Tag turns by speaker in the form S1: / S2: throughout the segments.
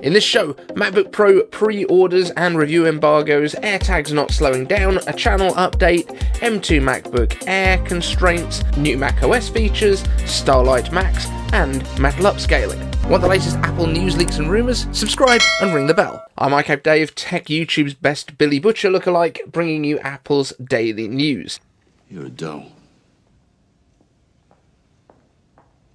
S1: In this show, MacBook Pro pre-orders and review embargoes, AirTags not slowing down, a channel update, M2 MacBook Air constraints, new macOS features, Starlight Max, and metal upscaling. Want the latest Apple news, leaks and rumours? Subscribe and ring the bell. I'm iCape Dave, Tech YouTube's best Billy Butcher lookalike, bringing you Apple's daily news.
S2: You're a dough.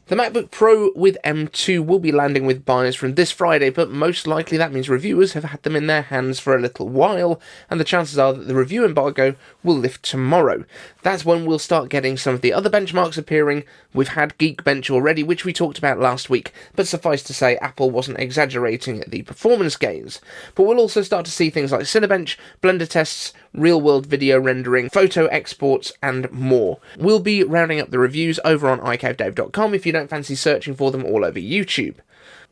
S1: The MacBook Pro with M2 will be landing with buyers from this Friday, but most likely that means reviewers have had them in their hands for a little while, and the chances are that the review embargo will lift tomorrow. That's when we'll start getting some of the other benchmarks appearing. We've had Geekbench already, which we talked about last week, but suffice to say, Apple wasn't exaggerating the performance gains. But we'll also start to see things like Cinebench, Blender tests, real-world video rendering, photo exports, and more. We'll be rounding up the reviews over on iCaveDave.com if you don't fancy searching for them all over YouTube.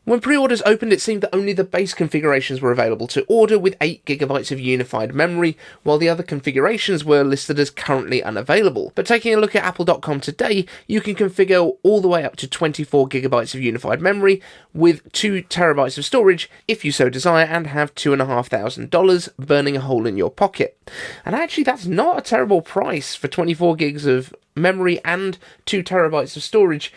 S1: When pre-orders opened, it seemed that only the base configurations were available to order with 8GB of unified memory, while the other configurations were listed as currently unavailable. But taking a look at Apple.com today, you can configure all the way up to 24GB of unified memory with 2TB of storage if you so desire, and have $2,500 burning a hole in your pocket. And actually, that's not a terrible price for 24GB of memory and 2TB of storage,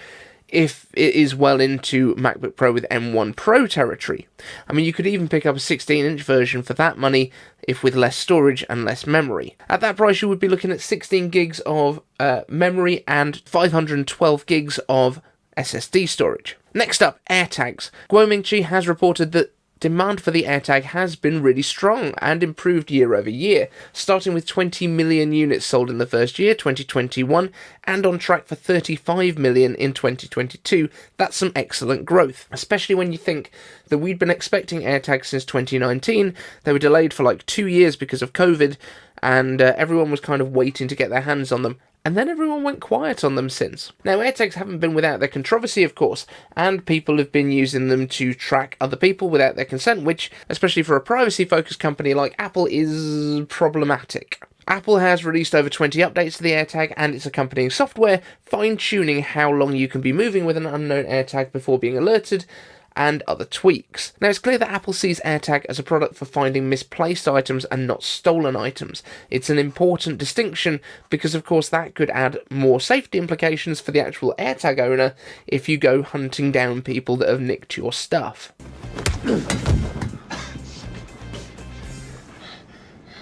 S1: if it is well into MacBook Pro with M1 Pro territory. I mean, you could even pick up a 16-inch version for that money, if with less storage and less memory. At that price, you would be looking at 16 gigs of memory and 512 gigs of SSD storage. Next up, AirTags. Guo Mingqi has reported that demand for the AirTag has been really strong and improved year over year, starting with 20 million units sold in the first year, 2021, and on track for 35 million in 2022. That's some excellent growth, especially when you think that we'd been expecting AirTags since 2019. They were delayed for like 2 years because of COVID, and everyone was kind of waiting to get their hands on them. And then everyone went quiet on them since. Now, AirTags haven't been without their controversy, of course, and people have been using them to track other people without their consent, which, especially for a privacy-focused company like Apple, is problematic. Apple has released over 20 updates to the AirTag and its accompanying software, fine-tuning how long you can be moving with an unknown AirTag before being alerted, and other tweaks. Now, it's clear that Apple sees AirTag as a product for finding misplaced items and not stolen items. It's an important distinction because, of course, that could add more safety implications for the actual AirTag owner if you go hunting down people that have nicked your stuff.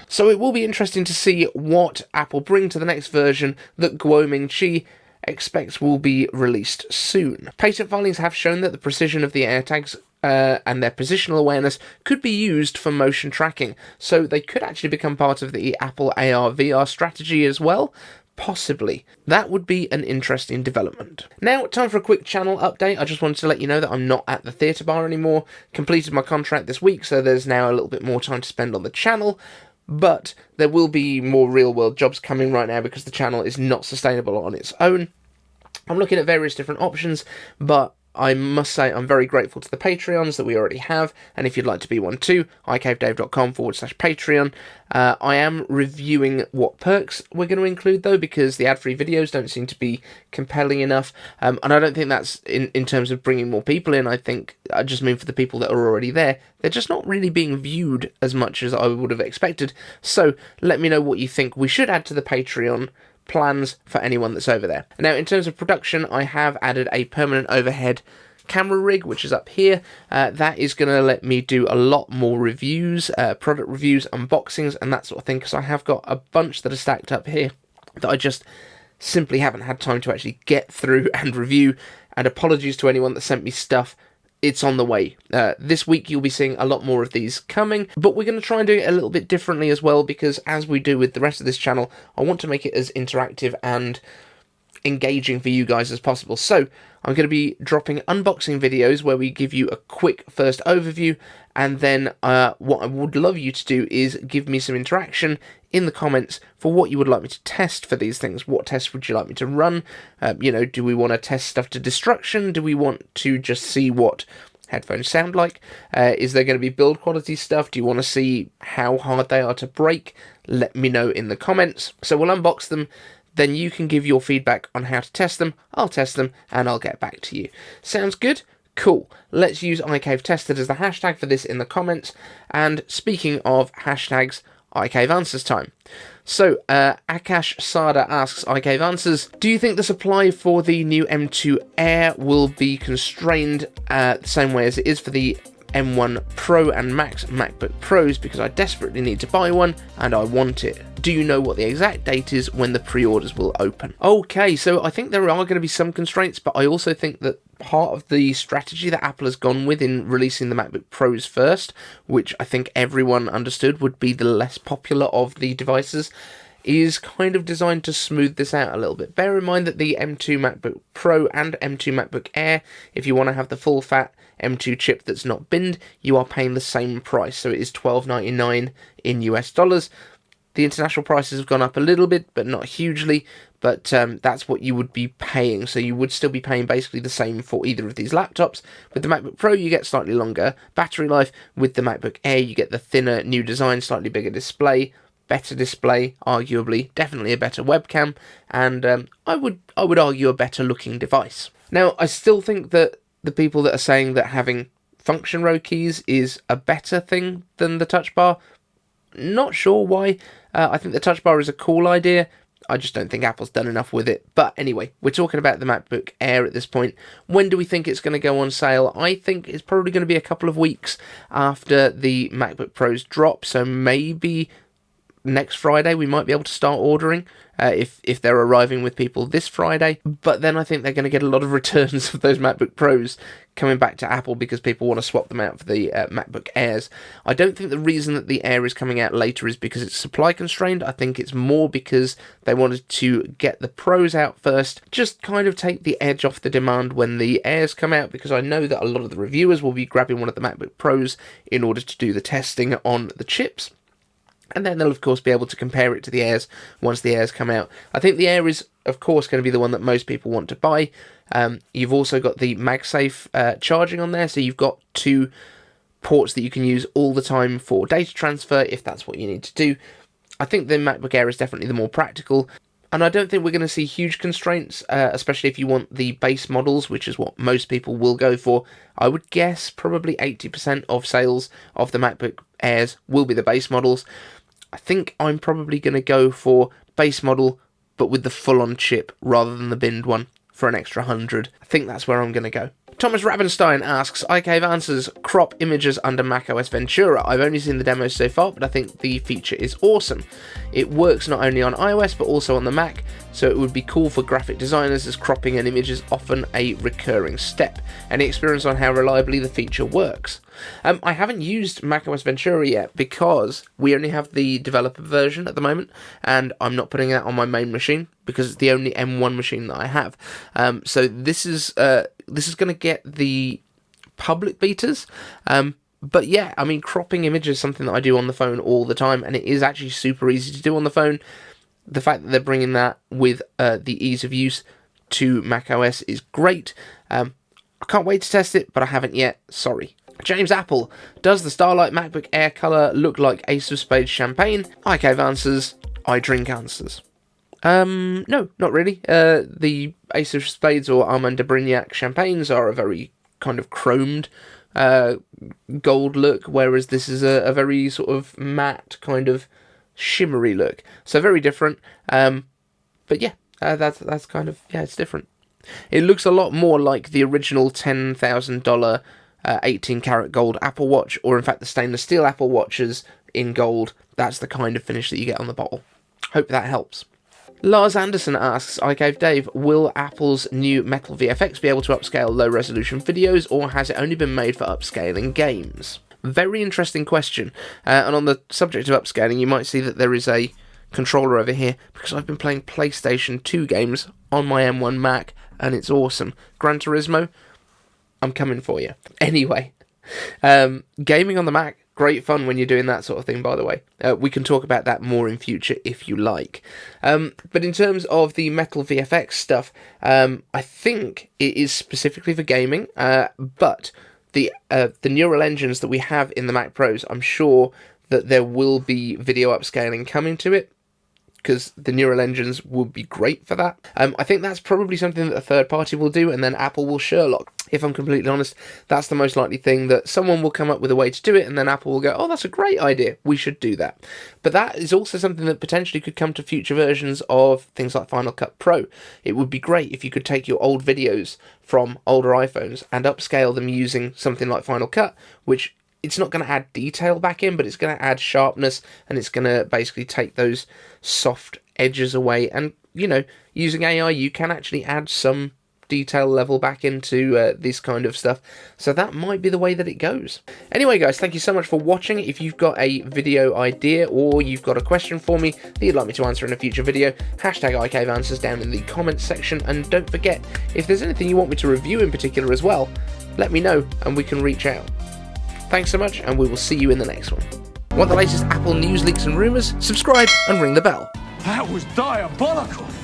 S1: So it will be interesting to see what Apple bring to the next version that Guo Mingqi expects will be released soon. Patent filings have shown that the precision of the AirTags and their positional awareness could be used for motion tracking, so they could actually become part of the Apple AR/VR strategy as well. Possibly. That would be an interesting development. Now, time for a quick channel update. I just wanted to let you know that I'm not at the theatre bar anymore. Completed my contract this week, so there's now a little bit more time to spend on the channel. But there will be more real-world jobs coming right now because the channel is not sustainable on its own. I'm looking at various different options, but I must say I'm very grateful to the Patreons that we already have, and if you'd like to be one too, iCaveDave.com/Patreon. I am reviewing what perks we're going to include, though, because the ad-free videos don't seem to be compelling enough, and I don't think that's in terms of bringing more people in. I just mean for the people that are already there, they're just not really being viewed as much as I would have expected. So let me know what you think we should add to the Patreon plans for anyone that's over there. Now, in terms of production, I have added a permanent overhead camera rig, which is up here. That is going to let me do a lot more reviews, product reviews, unboxings, and that sort of thing, because I have got a bunch that are stacked up here that I just simply haven't had time to actually get through and review, and apologies to anyone that sent me stuff. It's on the way. This week you'll be seeing a lot more of these coming, but we're going to try and do it a little bit differently as well, because as we do with the rest of this channel, I want to make it as interactive and engaging for you guys as possible. So I'm going to be dropping unboxing videos where we give you a quick first overview, and then what I would love you to do is give me some interaction in the comments for what you would like me to test for these things. What tests would you like me to run? Do we want to test stuff to destruction? Do we want to just see what headphones sound like? Is there going to be build quality stuff? Do you want to see how hard they are to break? Let me know in the comments. So we'll unbox them, then you can give your feedback on how to test them. I'll test them and I'll get back to you. Sounds good? Cool. Let's use iCaveTested as the hashtag for this in the comments. And speaking of hashtags, iCave Answers time. So, Akash Sada asks iCave Answers, do you think the supply for the new M2 Air will be constrained the same way as it is for the M1 Pro and Max MacBook Pros, because I desperately need to buy one and I want it? Do you know what the exact date is when the pre-orders will open? Okay, so I think there are going to be some constraints, but I also think that part of the strategy that Apple has gone with in releasing the MacBook Pros first, which I think everyone understood would be the less popular of the devices, is kind of designed to smooth this out a little bit. Bear in mind that the M2 MacBook Pro and M2 MacBook Air, if you want to have the full fat M2 chip that's not binned, you are paying the same price. So it is $12.99 in US dollars. The international prices have gone up a little bit, but not hugely, but that's what you would be paying. So you would still be paying basically the same for either of these laptops. With the MacBook Pro, you get slightly longer battery life. With the MacBook Air, you get the thinner new design, slightly bigger display, better display, arguably, definitely a better webcam, and I would argue a better looking device. Now, I still think that the people that are saying that having function row keys is a better thing than the touch bar, not sure why. I think the touch bar is a cool idea. I just don't think Apple's done enough with it. But anyway, we're talking about the MacBook Air at this point. When do we think it's going to go on sale? I think it's probably going to be a couple of weeks after the MacBook Pros drop. So maybe next Friday we might be able to start ordering if they're arriving with people this Friday. But then I think they're going to get a lot of returns of those MacBook Pros coming back to Apple because people want to swap them out for the MacBook Airs. I don't think the reason that the Air is coming out later is because it's supply constrained. I think it's more because they wanted to get the Pros out first, just kind of take the edge off the demand when the Airs come out, because I know that a lot of the reviewers will be grabbing one of the MacBook Pros in order to do the testing on the chips. And then they'll, of course, be able to compare it to the Airs once the Airs come out. I think the Air is, of course, going to be the one that most people want to buy. You've also got the MagSafe charging on there, so you've got two ports that you can use all the time for data transfer, if that's what you need to do. I think the MacBook Air is definitely the more practical, and I don't think we're going to see huge constraints, especially if you want the base models, which is what most people will go for. I would guess probably 80% of sales of the MacBook Airs will be the base models. I think I'm probably going to go for base model, but with the full-on chip rather than the binned one for an extra 100. I think that's where I'm going to go. Thomas Rabenstein asks, iCave Answers crop images under macOS Ventura. I've only seen the demos so far, but I think the feature is awesome. It works not only on iOS, but also on the Mac, so it would be cool for graphic designers, as cropping an image is often a recurring step. Any experience on how reliably the feature works? I haven't used macOS Ventura yet because we only have the developer version at the moment, and I'm not putting that on my main machine because it's the only M1 machine that I have. So this is going to get the public betas. But yeah, I mean, cropping images is something that I do on the phone all the time, and it is actually super easy to do on the phone. The fact that they're bringing that with the ease of use to macOS is great. I can't wait to test it, but I haven't yet. Sorry. James Apple, does the Starlight MacBook Air colour look like Ace of Spades champagne? iCave Answers, I drink answers. No, not really. The Ace of Spades or Armand de Brignac champagnes are a very kind of chromed gold look, whereas this is a very sort of matte kind of shimmery look. So very different. But yeah, that's kind of, yeah, it's different. It looks a lot more like the original $10,000 18-karat gold Apple Watch, or in fact the stainless steel Apple Watches in gold. That's the kind of finish that you get on the bottle. Hope that helps. Lars Anderson asks, iCave Dave, will Apple's new Metal VFX be able to upscale low-resolution videos, or has it only been made for upscaling games? Very interesting question. And on the subject of upscaling, you might see that there is a controller over here, because I've been playing PlayStation 2 games on my M1 Mac, and it's awesome. Gran Turismo, I'm coming for you. Anyway, gaming on the Mac, great fun when you're doing that sort of thing, by the way. We can talk about that more in future if you like. But in terms of the Metal VFX stuff, I think it is specifically for gaming, but the neural engines that we have in the Mac Pros, I'm sure that there will be video upscaling coming to it. because the neural engines would be great for that. I think that's probably something that a third party will do, and then Apple will Sherlock. If I'm completely honest, that's the most likely thing, that someone will come up with a way to do it, and then Apple will go, oh, that's a great idea, we should do that. But that is also something that potentially could come to future versions of things like Final Cut Pro. It would be great if you could take your old videos from older iPhones and upscale them using something like Final Cut, which it's not going to add detail back in, but it's going to add sharpness, and it's going to basically take those soft edges away. And, you know, using AI, you can actually add some detail level back into this kind of stuff. So that might be the way that it goes. Anyway, guys, thank you so much for watching. If you've got a video idea or you've got a question for me that you'd like me to answer in a future video, hashtag iCaveAnswers down in the comments section. And don't forget, if there's anything you want me to review in particular as well, let me know and we can reach out. Thanks so much, and we will see you in the next one. Want the latest Apple news, leaks and rumours? Subscribe and ring the bell.
S2: That was diabolical.